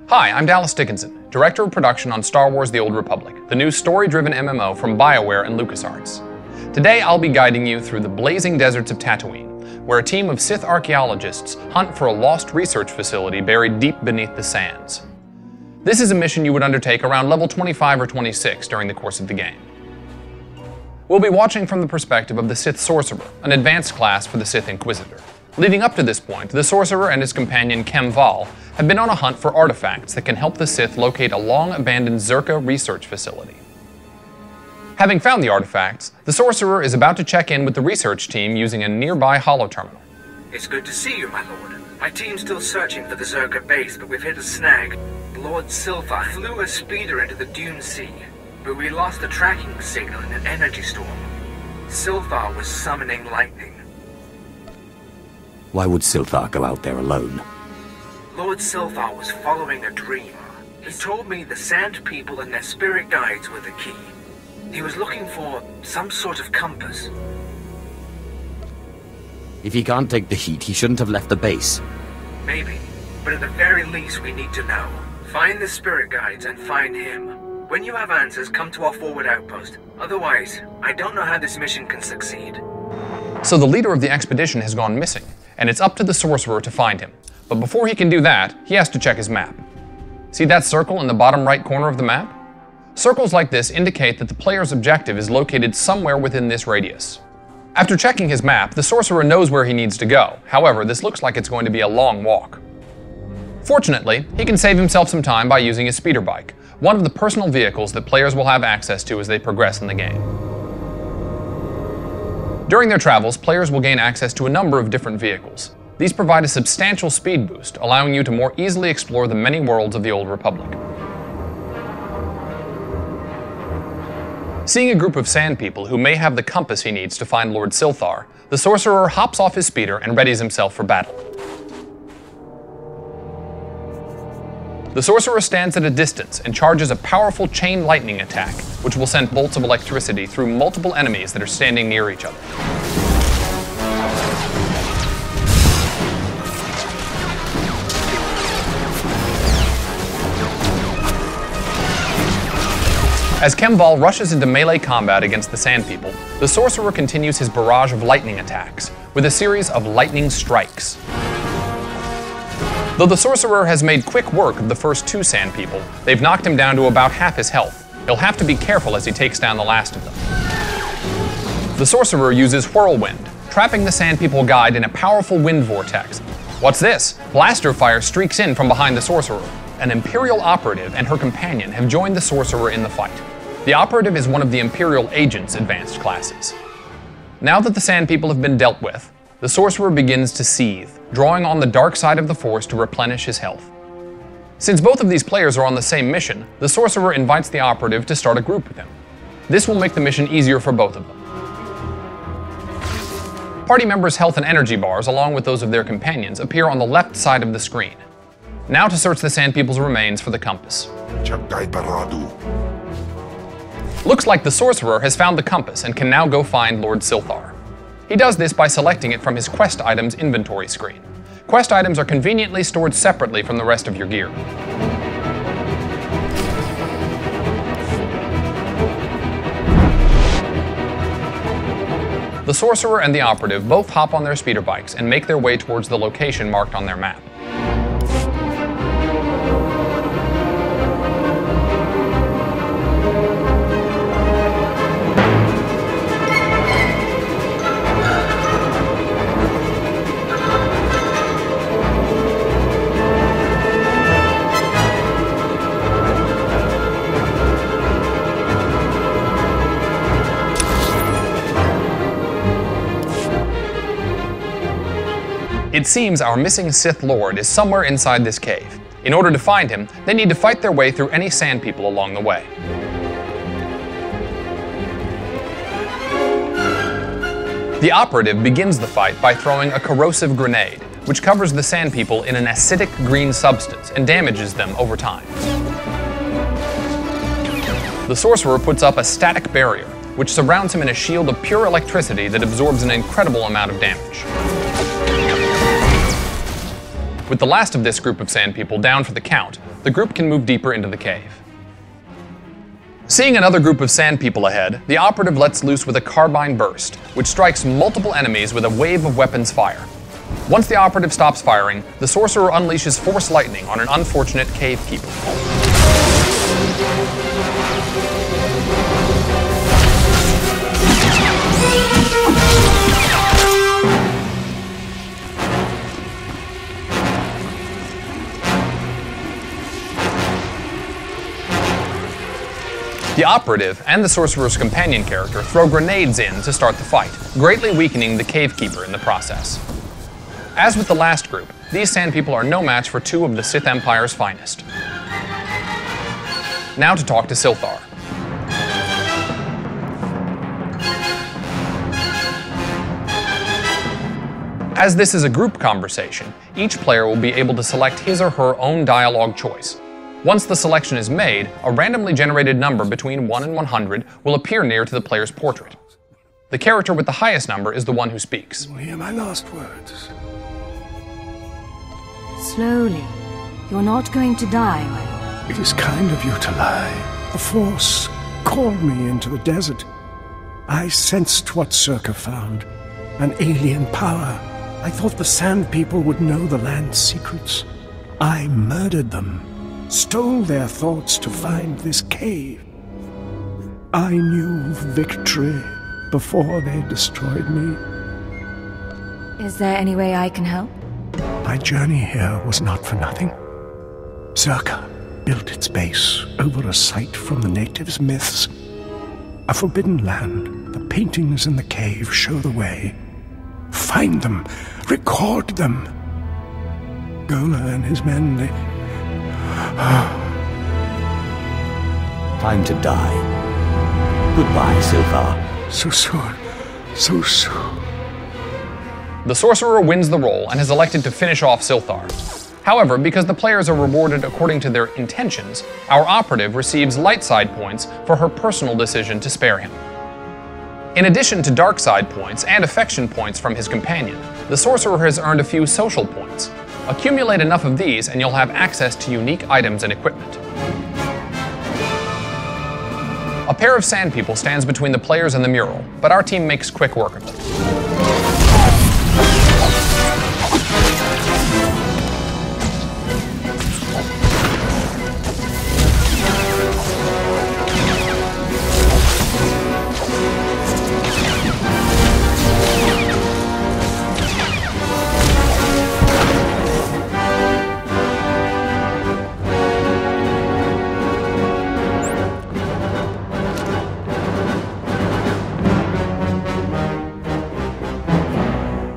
Hi, I'm Dallas Dickinson, Director of Production on Star Wars The Old Republic, the new story-driven MMO from BioWare and LucasArts. Today I'll be guiding you through the blazing deserts of Tatooine, where a team of Sith archaeologists hunt for a lost research facility buried deep beneath the sands. This is a mission you would undertake around level 25 or 26 during the course of the game. We'll be watching from the perspective of the Sith Sorcerer, an advanced class for the Sith Inquisitor. Leading up to this point, the Sorcerer and his companion Kem Val have been on a hunt for artifacts that can help the Sith locate a long-abandoned Zerka research facility. Having found the artifacts, the Sorcerer is about to check in with the research team using a nearby holo-terminal. It's good to see you, my lord. My team's still searching for the Zerka base, but we've hit a snag. Lord Silthar flew a speeder into the Dune Sea, but we lost the tracking signal in an energy storm. Silthar was summoning lightning. Why would Silthar go out there alone? Lord Silthar was following a dream. He told me the Sand People and their spirit guides were the key. He was looking for some sort of compass. If he can't take the heat, he shouldn't have left the base. Maybe, but at the very least we need to know. Find the spirit guides and find him. When you have answers, come to our forward outpost. Otherwise, I don't know how this mission can succeed. So the leader of the expedition has gone missing, and it's up to the Sorcerer to find him. But before he can do that, he has to check his map. See that circle in the bottom right corner of the map? Circles like this indicate that the player's objective is located somewhere within this radius. After checking his map, the Sorcerer knows where he needs to go. However, this looks like it's going to be a long walk. Fortunately, he can save himself some time by using his speeder bike, one of the personal vehicles that players will have access to as they progress in the game. During their travels, players will gain access to a number of different vehicles. These provide a substantial speed boost, allowing you to more easily explore the many worlds of the Old Republic. Seeing a group of sand people who may have the compass he needs to find Lord Silthar, the Sorcerer hops off his speeder and readies himself for battle. The Sorcerer stands at a distance and charges a powerful chain lightning attack, which will send bolts of electricity through multiple enemies that are standing near each other. As Kem Val rushes into melee combat against the Sand People, the Sorcerer continues his barrage of lightning attacks, with a series of lightning strikes. Though the Sorcerer has made quick work of the first two Sand People, they've knocked him down to about half his health. He'll have to be careful as he takes down the last of them. The Sorcerer uses Whirlwind, trapping the Sand People guide in a powerful wind vortex. What's this? Blaster fire streaks in from behind the Sorcerer. An Imperial operative and her companion have joined the Sorcerer in the fight. The operative is one of the Imperial Agent's advanced classes. Now that the Sand People have been dealt with, the Sorcerer begins to seethe, drawing on the dark side of the Force to replenish his health. Since both of these players are on the same mission, the Sorcerer invites the operative to start a group with him. This will make the mission easier for both of them. Party members' health and energy bars, along with those of their companions, appear on the left side of the screen. Now to search the Sand People's remains for the compass. Looks like the Sorcerer has found the compass and can now go find Lord Silthar. He does this by selecting it from his quest items inventory screen. Quest items are conveniently stored separately from the rest of your gear. The Sorcerer and the operative both hop on their speeder bikes and make their way towards the location marked on their map. It seems our missing Sith Lord is somewhere inside this cave. In order to find him, they need to fight their way through any Sand People along the way. The operative begins the fight by throwing a corrosive grenade, which covers the Sand People in an acidic green substance and damages them over time. The Sorcerer puts up a static barrier, which surrounds him in a shield of pure electricity that absorbs an incredible amount of damage. With the last of this group of Sand People down for the count, the group can move deeper into the cave. Seeing another group of sand people ahead, the operative lets loose with a carbine burst, which strikes multiple enemies with a wave of weapons fire. Once the operative stops firing, the sorcerer unleashes force lightning on an unfortunate cave keeper. The operative and the sorcerer's companion character throw grenades in to start the fight, greatly weakening the cave keeper in the process. As with the last group, these sand people are no match for two of the Sith Empire's finest. Now to talk to Silthar. As this is a group conversation, each player will be able to select his or her own dialogue choice. Once the selection is made, a randomly generated number between 1 and 100 will appear near to the player's portrait. The character with the highest number is the one who speaks. You will hear my last words. Slowly. You're not going to die, my lord. It is kind of you to lie. The Force called me into the desert. I sensed what Circa found. An alien power. I thought the Sand People would know the land's secrets. I murdered them. Stole their thoughts to find this cave. I knew victory before they destroyed me. Is there any way I can help? My journey here was not for nothing. Circa built its base over a site from the natives' myths. A forbidden land. The paintings in the cave show the way. Find them. Record them. Gola and his men, they... Time to die. Goodbye, Silthar. So soon. So soon. The sorcerer wins the role and is elected to finish off Silthar. However, because the players are rewarded according to their intentions, our operative receives light side points for her personal decision to spare him. In addition to dark side points and affection points from his companion, the sorcerer has earned a few social points. Accumulate enough of these and you'll have access to unique items and equipment. A pair of sand people stands between the players and the mural, but our team makes quick work of it.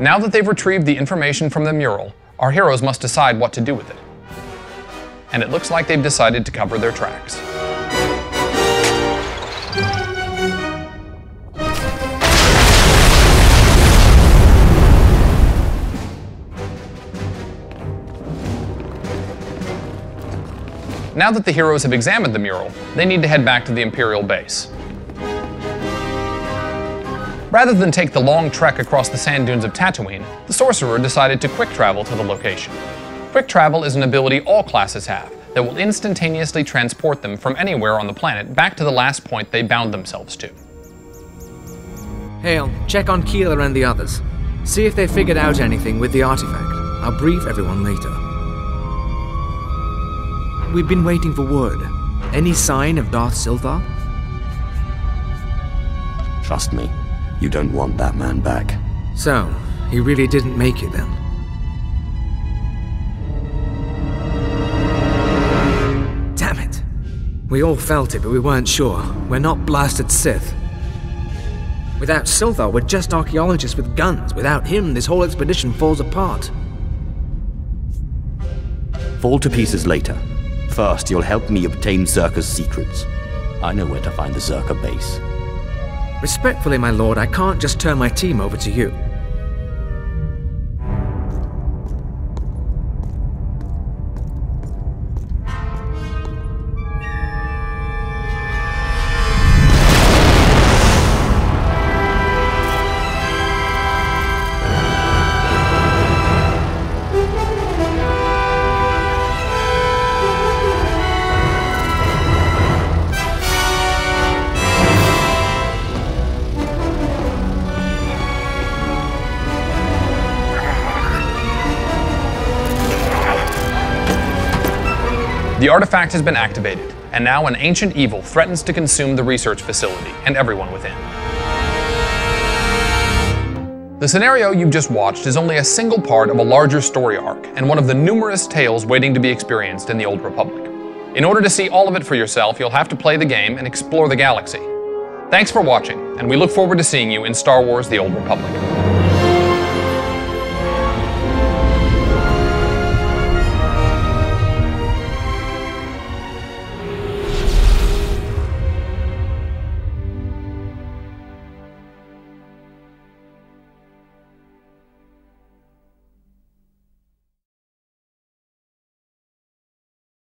Now that they've retrieved the information from the mural, our heroes must decide what to do with it. And it looks like they've decided to cover their tracks. Now that the heroes have examined the mural, they need to head back to the Imperial base. Rather than take the long trek across the sand dunes of Tatooine, the sorcerer decided to quick travel to the location. Quick travel is an ability all classes have that will instantaneously transport them from anywhere on the planet back to the last point they bound themselves to. Hale, check on Keeler and the others. See if they figured out anything with the artifact. I'll brief everyone later. We've been waiting for word. Any sign of Darth Silthar? Trust me, you don't want that man back. So, he really didn't make it then? Damn it! We all felt it, but we weren't sure. We're not blasted Sith. Without Silthar, we're just archaeologists with guns. Without him, this whole expedition falls apart. Fall to pieces later. First, you'll help me obtain Zerka's secrets. I know where to find the Zerka base. Respectfully, my lord, I can't just turn my team over to you. The artifact has been activated, and now an ancient evil threatens to consume the research facility and everyone within. The scenario you've just watched is only a single part of a larger story arc, and one of the numerous tales waiting to be experienced in the Old Republic. In order to see all of it for yourself, you'll have to play the game and explore the galaxy. Thanks for watching, and we look forward to seeing you in Star Wars: The Old Republic.